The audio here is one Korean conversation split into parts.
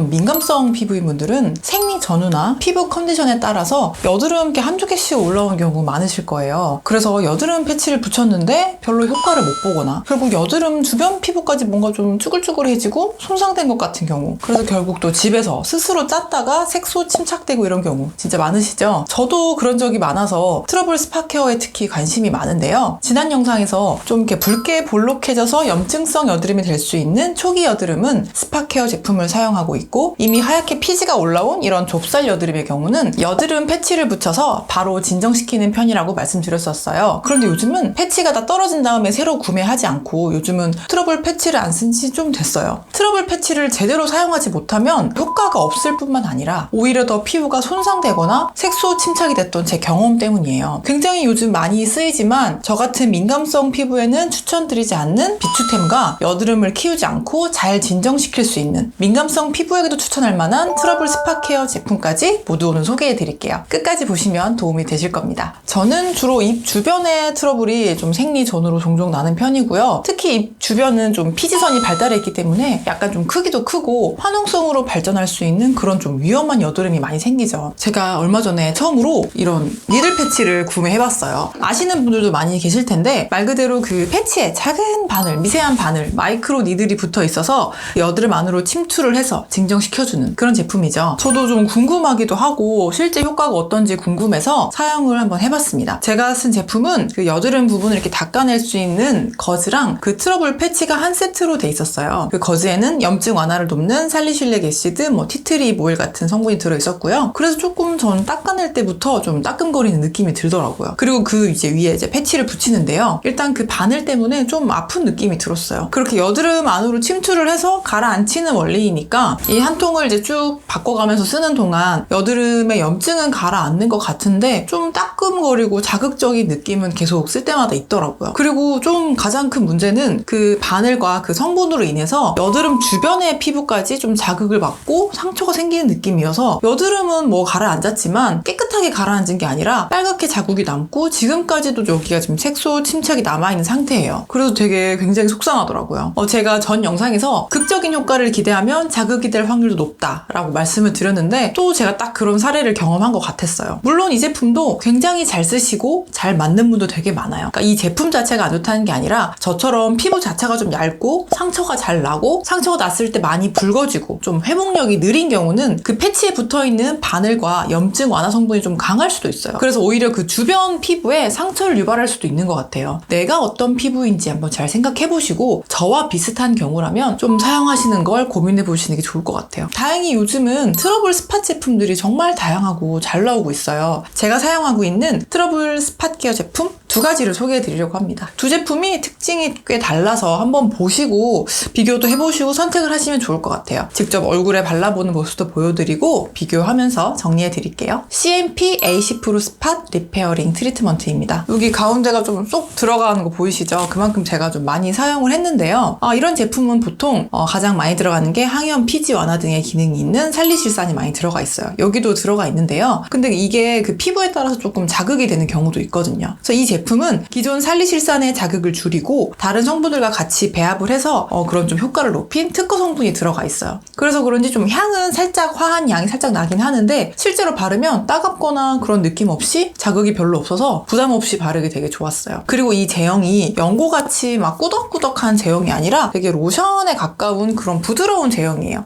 좀 민감성 피부인 분들은 생리 전후나 피부 컨디션에 따라서 여드름 게 한두 개씩 올라오는 경우 많으실 거예요. 그래서 여드름 패치를 붙였는데 별로 효과를 못 보거나 결국 여드름 주변 피부까지 뭔가 좀 쭈글쭈글해지고 손상된 것 같은 경우, 그래서 결국 또 집에서 스스로 짰다가 색소 침착되고 이런 경우 진짜 많으시죠? 저도 그런 적이 많아서 트러블 스파 케어에 특히 관심이 많은데요. 지난 영상에서 좀 이렇게 붉게 볼록해져서 염증성 여드름이 될 수 있는 초기 여드름은 스파 케어 제품을 사용하고 있고, 이미 하얗게 피지가 올라온 이런 좁쌀 여드름의 경우는 여드름 패치를 붙여서 바로 진정시키는 편이라고 말씀드렸었어요. 그런데 요즘은 패치가 다 떨어진 다음에 새로 구매하지 않고 요즘은 트러블 패치를 안 쓴 지 좀 됐어요. 트러블 패치를 제대로 사용하지 못하면 효과가 없을 뿐만 아니라 오히려 더 피부가 손상되거나 색소 침착이 됐던 제 경험 때문이에요. 굉장히 요즘 많이 쓰이지만 저 같은 민감성 피부에는 추천드리지 않는 비추템과 여드름을 키우지 않고 잘 진정시킬 수 있는 민감성 피부에게도 추천할 만한 트러블 스파 케어 제품까지 모두 오늘 소개해 드릴게요. 끝까지 보시면 도움이 되실 겁니다. 저는 주로 입 주변의 트러블이 좀 생리 전후로 종종 나는 편이고요. 특히 입 주변은 좀 피지선이 발달해 있기 때문에 약간 좀 크기도 크고 화농성으로 발전할 수 있는 그런 좀 위험한 여드름이 많이 생기죠. 제가 얼마 전에 처음으로 이런 니들 패치를 구매해봤어요. 아시는 분들도 많이 계실 텐데 말 그대로 그 패치에 작은 바늘, 미세한 바늘, 마이크로 니들이 붙어 있어서 여드름 안으로 침투를 해서 진정시켜주는 그런 제품이죠. 저도 좀 궁금하기도 하고 실제 효과가 어떤지 궁금해서 사용을 한번 해봤습니다. 제가 쓴 제품은 그 여드름 부분을 이렇게 닦아낼 수 있는 거즈랑 그 트러블 패치가 한 세트로 돼 있었어요. 그 거즈에는 염증 완화를 돕는 살리실릭 애시드, 티트리 오일 같은 성분이 들어있었고요. 그래서 조금 전 닦아낼 때부터 좀 따끔거리는 느낌이 들더라고요. 그리고 그 이제 위에 이제 패치를 붙이는데요. 일단 그 바늘 때문에 좀 아픈 느낌이 들었어요. 그렇게 여드름 안으로 침투를 해서 가라앉히는 원리이니까 이 한 통을 이제 쭉 바꿔가면서 쓰는 동안 여드름의 염증은 가라앉는 것 같은데 좀 따끔거리고 자극적인 느낌은 계속 쓸 때마다 있더라고요. 그리고 좀 가장 큰 문제는 그 바늘과 그 성분으로 인해서 여드름 주변의 피부까지 좀 자극을 받고 상처가 생기는 느낌이어서 여드름은 뭐 가라앉았지만 깨끗하게 가라앉은 게 아니라 빨갛게 자국이 남고 지금까지도 여기가 지금 색소 침착이 남아있는 상태예요. 그래서 되게 굉장히 속상하더라고요. 제가 전 영상에서 극적인 효과를 기대하면 자극이 될 확률도 높다라고 말씀을 드렸는데 또 제가 딱 그런 사례를 경험한 것 같았어요. 물론 이 제품도 굉장히 잘 쓰시고 잘 맞는 분도 되게 많아요. 그러니까 이 제품 자체가 안 좋다는 게 아니라 저처럼 피부 자체가 좀 얇고 상처가 잘 나고 상처가 났을 때 많이 붉어지고 좀 회복력이 느린 경우는 그 패치에 붙어있는 바늘과 염증 완화 성분이 좀 강할 수도 있어요. 그래서 오히려 그 주변 피부에 상처를 유발할 수도 있는 것 같아요. 내가 어떤 피부인지 한번 잘 생각해보시고 저와 비슷한 경우라면 좀 사용하시는 걸 고민해보시는 게 좋을 것 같아요. 다행히 요즘은 트러블 스파 제품들이 정말 다양하고 잘 나오고 있어요. 제가 사용하고 있는 트러블 스파 케어 제품 두 가지를 소개해 드리려고 합니다. 두 제품이 특징이 꽤 달라서 한번 보시고 비교도 해보시고 선택을 하시면 좋을 것 같아요. 직접 얼굴에 발라보는 모습도 보여드리고 비교하면서 정리해 드릴게요. CMP AC 프로 스팟 리페어링 트리트먼트입니다. 여기 가운데가 좀 쏙 들어가는 거 보이시죠? 그만큼 제가 좀 많이 사용을 했는데요. 이런 제품은 보통 가장 많이 들어가는 게 항염, 피지 완화 등의 기능이 있는 살리실산이 많이 들어가 있어요. 여기도 들어가 있는데요. 근데 이게 그 피부에 따라서 조금 자극이 되는 경우도 있거든요. 그래서 이 제품은 기존 살리실산의 자극을 줄이고 다른 성분들과 같이 배합을 해서 그런 좀 효과를 높인 특허 성분이 들어가 있어요. 그래서 그런지 좀 향은 살짝 화한 향이 살짝 나긴 하는데 실제로 바르면 따갑거나 그런 느낌 없이 자극이 별로 없어서 부담 없이 바르기 되게 좋았어요. 그리고 이 제형이 연고같이 막 꾸덕꾸덕한 제형이 아니라 되게 로션에 가까운 그런 부드러운 제형이에요.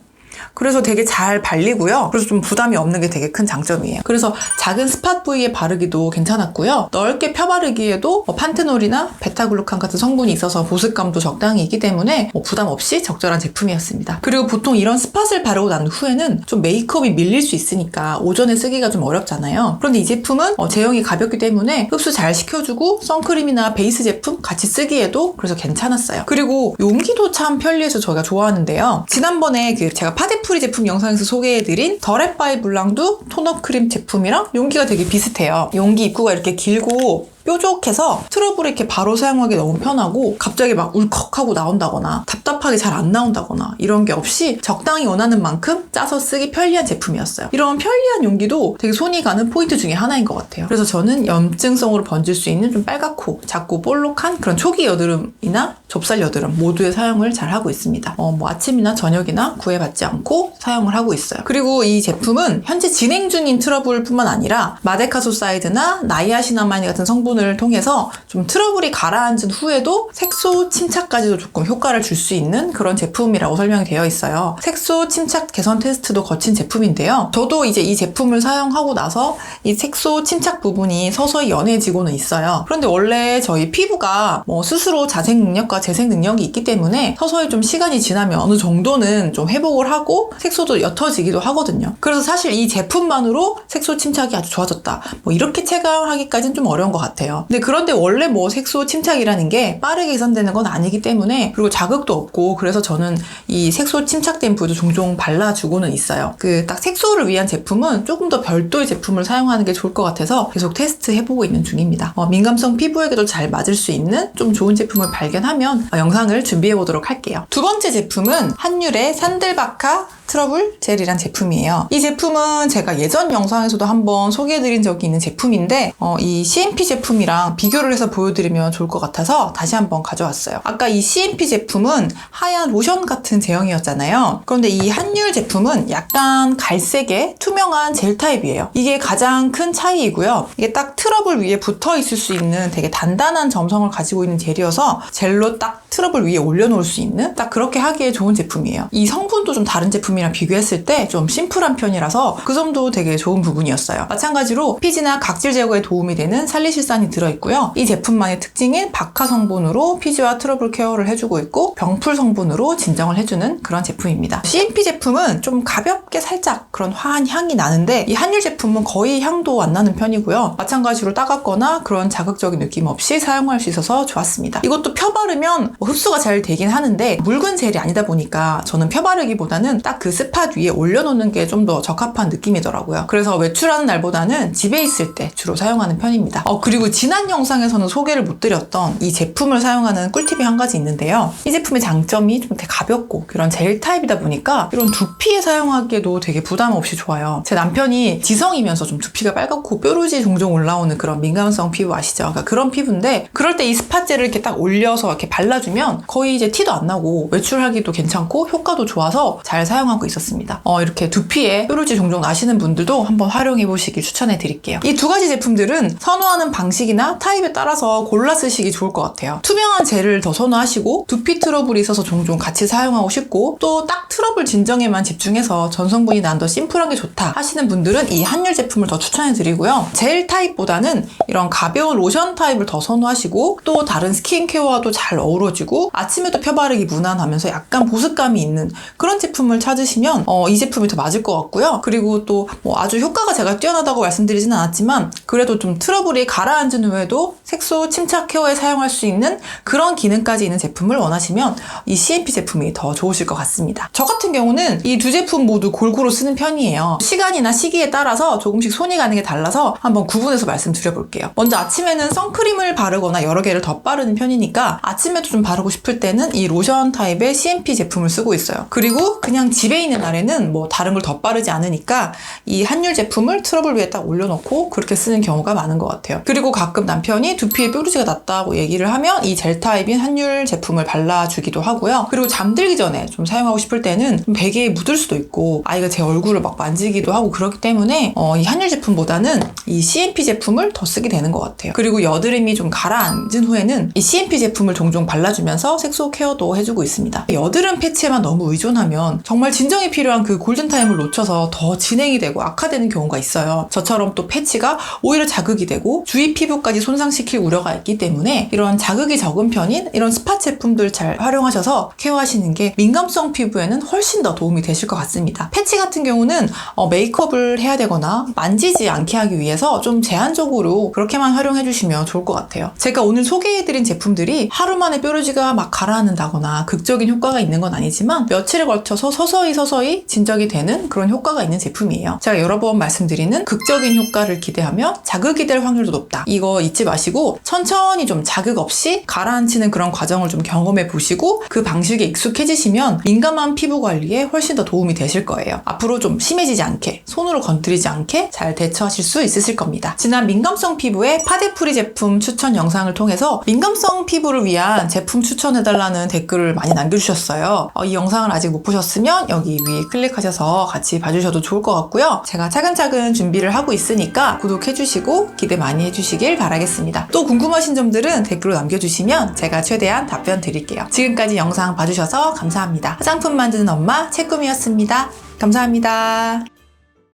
그래서 되게 잘 발리고요. 그래서 좀 부담이 없는 게 되게 큰 장점이에요. 그래서 작은 스팟 부위에 바르기도 괜찮았고요. 넓게 펴바르기에도 판테놀이나 베타글루칸 같은 성분이 있어서 보습감도 적당히 있기 때문에 부담 없이 적절한 제품이었습니다. 그리고 보통 이런 스팟을 바르고 난 후에는 좀 메이크업이 밀릴 수 있으니까 오전에 쓰기가 좀 어렵잖아요. 그런데 이 제품은 제형이 가볍기 때문에 흡수 잘 시켜주고 선크림이나 베이스 제품 같이 쓰기에도 그래서 괜찮았어요. 그리고 용기도 참 편리해서 저희가 좋아하는데요. 지난번에 제가 파데프리 제품 영상에서 소개해드린 더랩 바이 블랑도 토너 크림 제품이랑 용기가 되게 비슷해요. 용기 입구가 이렇게 길고 뾰족해서 트러블이 이렇게 바로 사용하기 너무 편하고 갑자기 막 울컥하고 나온다거나 답답하게 잘 안 나온다거나 이런 게 없이 적당히 원하는 만큼 짜서 쓰기 편리한 제품이었어요. 이런 편리한 용기도 되게 손이 가는 포인트 중에 하나인 것 같아요. 그래서 저는 염증성으로 번질 수 있는 좀 빨갛고 작고 볼록한 그런 초기 여드름이나 좁쌀 여드름 모두에 사용을 잘 하고 있습니다. 뭐 아침이나 저녁이나 구애받지 않고 사용을 하고 있어요. 그리고 이 제품은 현재 진행 중인 트러블뿐만 아니라 마데카소사이드나 나이아시나마이드 같은 성분을 통해서 좀 트러블이 가라앉은 후에도 색소 침착까지도 조금 효과를 줄 수 있는 그런 제품이라고 설명이 되어 있어요. 색소 침착 개선 테스트도 거친 제품인데요. 저도 이제 이 제품을 사용하고 나서 이 색소 침착 부분이 서서히 연해지고는 있어요. 그런데 원래 저희 피부가 스스로 자생 능력과 재생 능력이 있기 때문에 서서히 좀 시간이 지나면 어느 정도는 좀 회복을 하고 색소도 옅어지기도 하거든요. 그래서 사실 이 제품만으로 색소 침착이 아주 좋아졌다. 이렇게 체감하기까지는 좀 어려운 것 같아요. 근데 그런데 원래 색소 침착이라는 게 빠르게 개선되는 건 아니기 때문에 그리고 자극도 없고 그래서 저는 이 색소 침착된 부위도 종종 발라주고는 있어요. 딱 색소를 위한 제품은 조금 더 별도의 제품을 사용하는 게 좋을 것 같아서 계속 테스트해보고 있는 중입니다. 민감성 피부에게도 잘 맞을 수 있는 좀 좋은 제품을 발견하면 영상을 준비해보도록 할게요. 두 번째 제품은 한율의 산들바카 트러블 젤이란 제품이에요. 이 제품은 제가 예전 영상에서도 한번 소개해드린 적이 있는 제품인데 이 CMP 제품이랑 비교를 해서 보여드리면 좋을 것 같아서 다시 한번 가져왔어요. 아까 이 CMP 제품은 하얀 로션 같은 제형이었잖아요. 그런데 이 한율 제품은 약간 갈색의 투명한 젤 타입이에요. 이게 가장 큰 차이이고요. 이게 딱 트러블 위에 붙어 있을 수 있는 되게 단단한 점성을 가지고 있는 젤이어서 젤로 딱 트러블 위에 올려놓을 수 있는 딱 그렇게 하기에 좋은 제품이에요. 이 성분도 좀 다른 제품이랑 비교했을 때 좀 심플한 편이라서 그 점도 되게 좋은 부분이었어요. 마찬가지로 피지나 각질 제거에 도움이 되는 살리실산이 들어있고요. 이 제품만의 특징인 바카 성분으로 피지와 트러블 케어를 해주고 있고 병풀 성분으로 진정을 해주는 그런 제품입니다. CMP 제품은 좀 가볍게 살짝 그런 화한 향이 나는데 이 한율 제품은 거의 향도 안 나는 편이고요. 마찬가지로 따갑거나 그런 자극적인 느낌 없이 사용할 수 있어서 좋았습니다. 이것도 펴바르면 흡수가 잘 되긴 하는데 묽은 젤이 아니다 보니까 저는 펴바르기보다는 딱 그 스팟 위에 올려놓는 게 좀 더 적합한 느낌이더라고요. 그래서 외출하는 날보다는 집에 있을 때 주로 사용하는 편입니다. 그리고 지난 영상에서는 소개를 못 드렸던 이 제품을 사용하는 꿀팁이 한 가지 있는데요. 이 제품의 장점이 좀 되게 가볍고 이런 젤 타입이다 보니까 이런 두피에 사용하기에도 되게 부담 없이 좋아요. 제 남편이 지성이면서 좀 두피가 빨갛고 뾰루지 종종 올라오는 그런 민감성 피부 아시죠? 그러니까 그런 피부인데 그럴 때 이 스팟젤을 이렇게 딱 올려서 이렇게 발라주면 거의 이제 티도 안 나고 외출하기도 괜찮고 효과도 좋아서 잘 사용하고 있었습니다. 이렇게 두피에 뾰루지 종종 나시는 분들도 한번 활용해 보시길 추천해 드릴게요. 이 두 가지 제품들은 선호하는 방식이나 타입에 따라서 골라 쓰시기 좋을 것 같아요. 투명한 젤을 더 선호하시고 두피 트러블이 있어서 종종 같이 사용하고 싶고 또 딱 트러블 진정에만 집중해서 전성분이 난 더 심플한 게 좋다 하시는 분들은 이 한율 제품을 더 추천해 드리고요. 젤 타입보다는 이런 가벼운 로션 타입을 더 선호하시고 또 다른 스킨케어와도 잘 어우러지고 아침에도 펴바르기 무난하면서 약간 보습감이 있는 그런 제품을 찾으시면 이 제품이 더 맞을 것 같고요. 그리고 또 아주 효과가 제가 뛰어나다고 말씀드리진 않았지만 그래도 좀 트러블이 가라앉은 후에도 색소 침착 케어에 사용할 수 있는 그런 기능까지 있는 제품을 원하시면 이 CMP 제품이 더 좋으실 것 같습니다. 저 같은 경우는 이 두 제품 모두 골고루 쓰는 편이에요. 시간이나 시기에 따라서 조금씩 손이 가는 게 달라서 한번 구분해서 말씀드려볼게요. 먼저 아침에는 선크림을 바르거나 여러 개를 덧바르는 편이니까 아침에도 좀 바르고 싶을 때는 이 로션 타입의 CMP 제품을 쓰고 있어요. 그리고 그냥 집에 있는 날에는 다른 걸 덧바르지 않으니까 이 한율 제품을 트러블 위에 딱 올려놓고 그렇게 쓰는 경우가 많은 것 같아요. 그리고 가끔 남편이 두피에 뾰루지가 났다고 얘기를 하면 이 젤 타입인 한율 제품을 발라주기도 하고요. 그리고 잠들기 전에 좀 사용하고 싶을 때는 베개에 묻을 수도 있고 아이가 제 얼굴을 막 만지기도 하고 그렇기 때문에 이 한율 제품보다는 이 CMP 제품을 더 쓰게 되는 것 같아요. 그리고 여드름이 좀 가라앉은 후에는 이 CMP 제품을 종종 발라주면서 색소 케어도 해주고 있습니다. 여드름 패치에만 너무 의존하면 정말 진정이 필요한 그 골든타임을 놓쳐서 더 진행이 되고 악화되는 경우가 있어요. 저처럼 또 패치가 오히려 자극이 되고 주위 피부까지 손상시킬 우려가 있기 때문에 이런 자극이 적은 편인 이런 스팟 제품들 잘 활용하셔서 케어하시는 게 민감성 피부에는 훨씬 더 도움이 되실 것 같습니다. 패치 같은 경우는 메이크업을 해야 되거나 만지지 않게 하기 위해서 좀 제한적으로 그렇게만 활용해 주시면 좋을 것 같아요. 제가 오늘 소개해드린 제품들이 하루 만에 뾰루지가 막 가라앉는다거나 극적인 효과가 있는 건 아니지만 며칠에 걸쳐서 서서히 서서히 진적이 되는 그런 효과가 있는 제품이에요. 제가 여러 번 말씀드리는 극적인 효과를 기대하면 자극이 될 확률도 높다. 이거 잊지 마시고 천천히 좀 자극 없이 가라앉히는 그런 과정을 좀 경험해 보시고 그 방식에 익숙해지시면 민감한 피부 관리에 훨씬 더 도움이 되실 거예요. 앞으로 좀 심해지지 않게, 손으로 건드리지 않게 잘 대처하실 수 있으실 겁니다. 지난 민감성 피부의 파데프리 제품 추천 영상을 통해서 민감성 피부를 위한 제품 추천해달라는 댓글을 많이 남겨주셨어요. 이 영상을 아직 못 보셨으면 여기 위에 클릭하셔서 같이 봐주셔도 좋을 것 같고요. 제가 차근차근 준비를 하고 있으니까 구독해주시고 기대 많이 해주시길 바라겠습니다. 또 궁금하신 점들은 댓글로 남겨주시면 제가 최대한 답변 드릴게요. 지금까지 영상 봐주셔서 감사합니다. 화장품 만드는 엄마 채꿈이었습니다. 감사합니다.